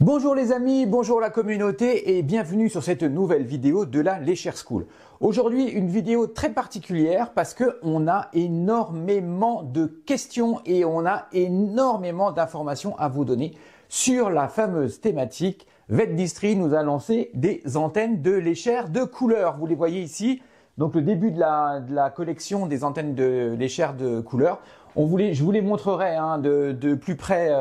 Bonjour les amis, bonjour la communauté et bienvenue sur cette nouvelle vidéo de la Léchère School. Aujourd'hui, une vidéo très particulière parce que on a énormément de questions et on a énormément d'informations à vous donner sur la fameuse thématique Vetdistri nous a lancé des antennes de léchère de couleur. Vous les voyez ici, donc le début de la collection des antennes de léchère de couleur. Je vous les montrerai de plus près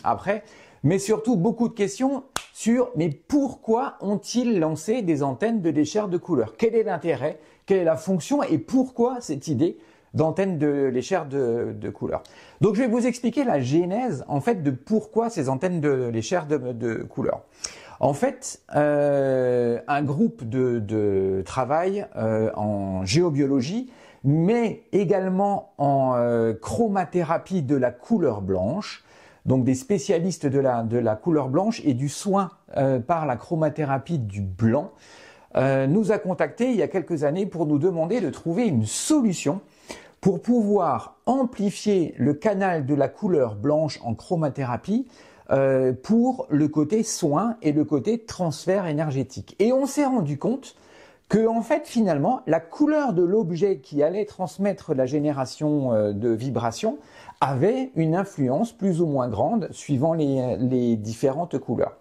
après. Mais surtout, beaucoup de questions sur mais pourquoi ont-ils lancé des antennes de léchère de couleur? Quel est l'intérêt? Quelle est la fonction? Et pourquoi cette idée d'antenne de léchère de couleur? Donc, je vais vous expliquer la genèse en fait de pourquoi ces antennes de léchère de couleur. En fait, un groupe de travail en géobiologie, mais également en chromathérapie de la couleur blanche, donc des spécialistes de la couleur blanche et du soin par la chromathérapie du blanc, nous a contactés il y a quelques années pour nous demander de trouver une solution pour pouvoir amplifier le canal de la couleur blanche en chromathérapie pour le côté soin et le côté transfert énergétique. Et on s'est rendu compte que en fait finalement la couleur de l'objet qui allait transmettre la génération de vibrations avait une influence plus ou moins grande suivant les différentes couleurs.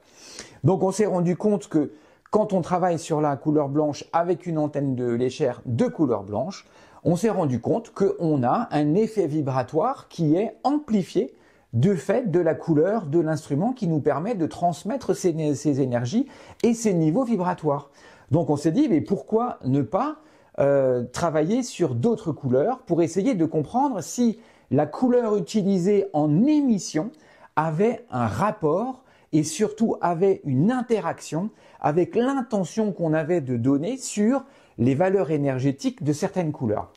Donc on s'est rendu compte que quand on travaille sur la couleur blanche avec une antenne de léchère de couleur blanche, on s'est rendu compte qu'on a un effet vibratoire qui est amplifié du fait de la couleur de l'instrument qui nous permet de transmettre ces énergies et ces niveaux vibratoires. Donc on s'est dit, mais pourquoi ne pas travailler sur d'autres couleurs pour essayer de comprendre si la couleur utilisée en émission avait un rapport et surtout avait une interaction avec l'intention qu'on avait de donner sur les valeurs énergétiques de certaines couleurs.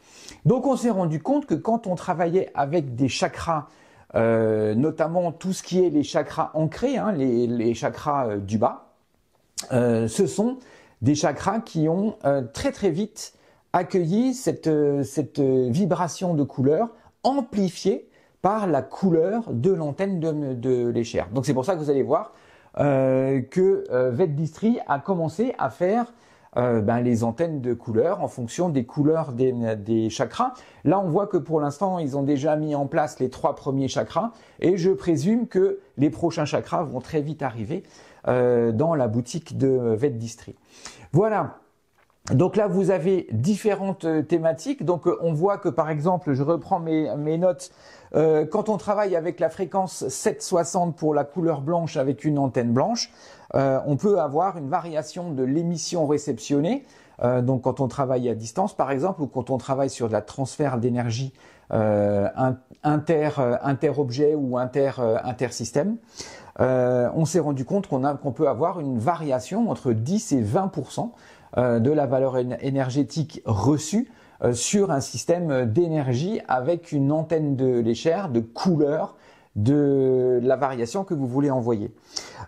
Donc on s'est rendu compte que quand on travaillait avec des chakras, notamment tout ce qui est les chakras ancrés, les chakras du bas, ce sont des chakras qui ont très vite accueilli cette vibration de couleur amplifiée par la couleur de l'antenne de léchère. Donc c'est pour ça que vous allez voir que Vetdistri a commencé à faire les antennes de couleur en fonction des couleurs des chakras. Là, on voit que pour l'instant, ils ont déjà mis en place les 3 premiers chakras et je présume que les prochains chakras vont très vite arriver dans la boutique de Vetdistri. Voilà. Donc là, vous avez différentes thématiques. Donc on voit que par exemple, je reprends mes notes, quand on travaille avec la fréquence 760 pour la couleur blanche avec une antenne blanche, on peut avoir une variation de l'émission réceptionnée. Donc quand on travaille à distance par exemple, ou quand on travaille sur de la transfert d'énergie inter-objet ou inter-système, on s'est rendu compte qu'on peut avoir une variation entre 10 et 20% de la valeur énergétique reçue sur un système d'énergie avec une antenne de léchère, de couleur, de la variation que vous voulez envoyer.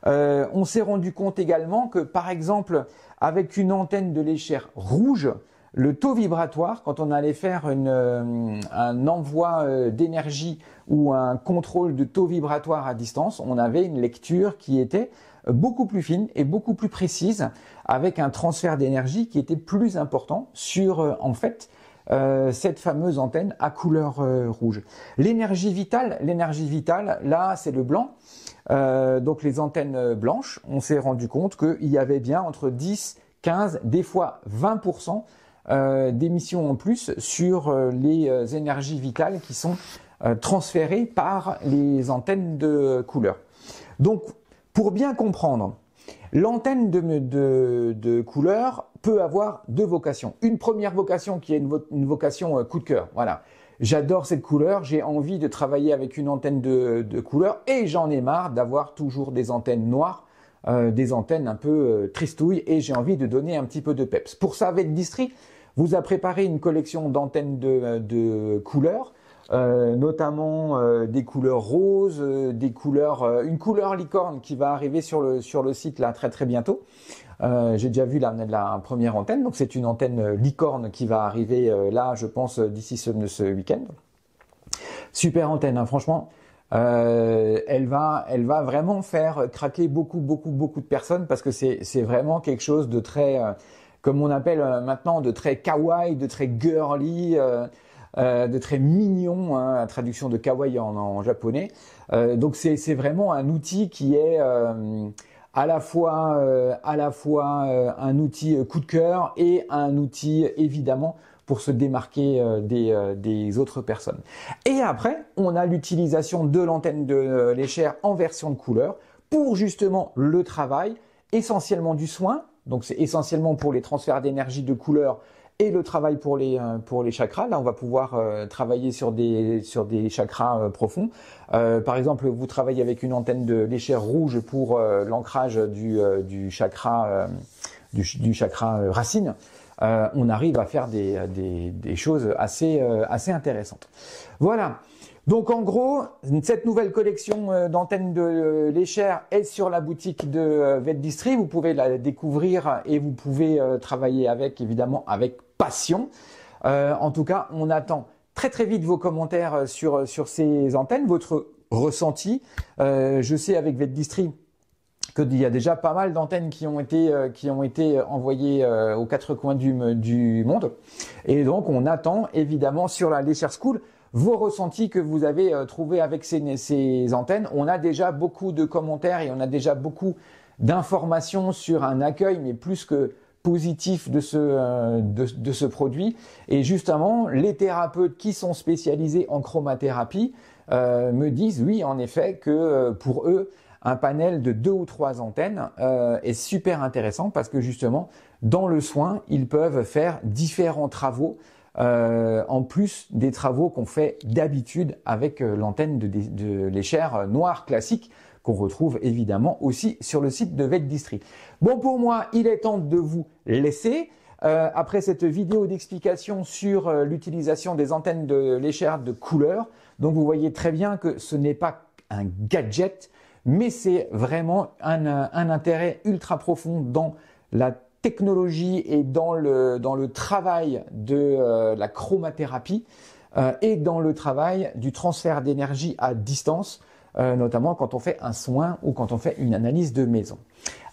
On s'est rendu compte également que par exemple avec une antenne de léchère rouge, le taux vibratoire, quand on allait faire un envoi d'énergie ou un contrôle de taux vibratoire à distance, on avait une lecture qui était beaucoup plus fine et beaucoup plus précise avec un transfert d'énergie qui était plus important sur en fait cette fameuse antenne à couleur rouge. L'énergie vitale, là c'est le blanc. Donc les antennes blanches, on s'est rendu compte qu'il y avait bien entre 10, 15, des fois 20% d'émissions en plus sur les énergies vitales qui sont transférées par les antennes de couleur. Donc pour bien comprendre, l'antenne de couleur peut avoir 2 vocations. Une première vocation qui est une vocation coup de cœur. Voilà. J'adore cette couleur, j'ai envie de travailler avec une antenne de couleur et j'en ai marre d'avoir toujours des antennes noires, des antennes un peu tristouilles et j'ai envie de donner un petit peu de peps. Pour ça, Vetdistri vous a préparé une collection d'antennes de couleurs, notamment des couleurs roses, une couleur licorne qui va arriver sur le site là très bientôt. J'ai déjà vu la première antenne, donc c'est une antenne licorne qui va arriver là, je pense, d'ici ce week-end. Super antenne, hein, franchement. elle va vraiment faire craquer beaucoup de personnes parce que c'est vraiment quelque chose de très, comme on appelle maintenant, de très kawaii, de très girly, de très mignon, hein, la traduction de kawaii en japonais. Donc c'est vraiment un outil qui est à la fois un outil coup de cœur et un outil évidemment pour se démarquer des autres personnes. Et après, on a l'utilisation de l'antenne de l'échelle en version de couleur pour justement le travail, essentiellement du soin. Donc c'est essentiellement pour les transferts d'énergie de couleur et le travail pour les chakras. Là, on va pouvoir travailler sur des chakras profonds. Par exemple, vous travaillez avec une antenne de l'échelle rouge pour l'ancrage du chakra racine. On arrive à faire des choses assez intéressantes. Voilà. Donc en gros, cette nouvelle collection d'antennes de l'échelle est sur la boutique de Vetdistri. Vous pouvez la découvrir et vous pouvez travailler avec, évidemment, avec passion. En tout cas, on attend très vite vos commentaires sur ces antennes, votre ressenti. Je sais avec Vetdistri qu'il y a déjà pas mal d'antennes qui ont été envoyées aux quatre coins du monde. Et donc, on attend évidemment sur la Lécher School vos ressentis que vous avez trouvés avec ces antennes. On a déjà beaucoup de commentaires et on a déjà beaucoup d'informations sur un accueil, mais plus que positif de ce produit. Et justement, les thérapeutes qui sont spécialisés en chromathérapie me disent, oui, en effet, que pour eux, un panel de 2 ou 3 antennes est super intéressant parce que justement, dans le soin, ils peuvent faire différents travaux en plus des travaux qu'on fait d'habitude avec l'antenne de l'échelle noire classique qu'on retrouve évidemment aussi sur le site de Vetdistri. Bon, pour moi, il est temps de vous laisser. Après cette vidéo d'explication sur l'utilisation des antennes de l'échelle de couleur, donc vous voyez très bien que ce n'est pas un gadget, mais c'est vraiment un intérêt ultra profond dans la technologie et dans le travail de la chromathérapie et dans le travail du transfert d'énergie à distance, notamment quand on fait un soin ou quand on fait une analyse de maison.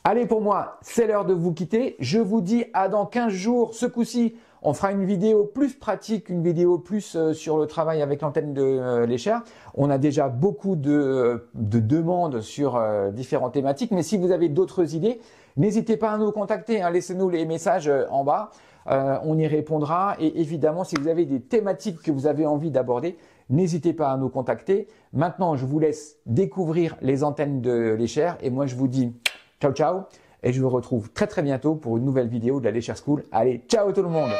Allez, pour moi, c'est l'heure de vous quitter. Je vous dis à dans 15 jours. Ce coup-ci, on fera une vidéo plus pratique, une vidéo plus sur le travail avec l'antenne de l'échelle. On a déjà beaucoup de demandes sur différentes thématiques, mais si vous avez d'autres idées, n'hésitez pas à nous contacter, hein. Laissez-nous les messages en bas, on y répondra. Et évidemment, si vous avez des thématiques que vous avez envie d'aborder, n'hésitez pas à nous contacter. Maintenant, je vous laisse découvrir les antennes de l'échelle et moi je vous dis ciao ciao et je vous retrouve très bientôt pour une nouvelle vidéo de la Lécher School. Allez, ciao tout le monde!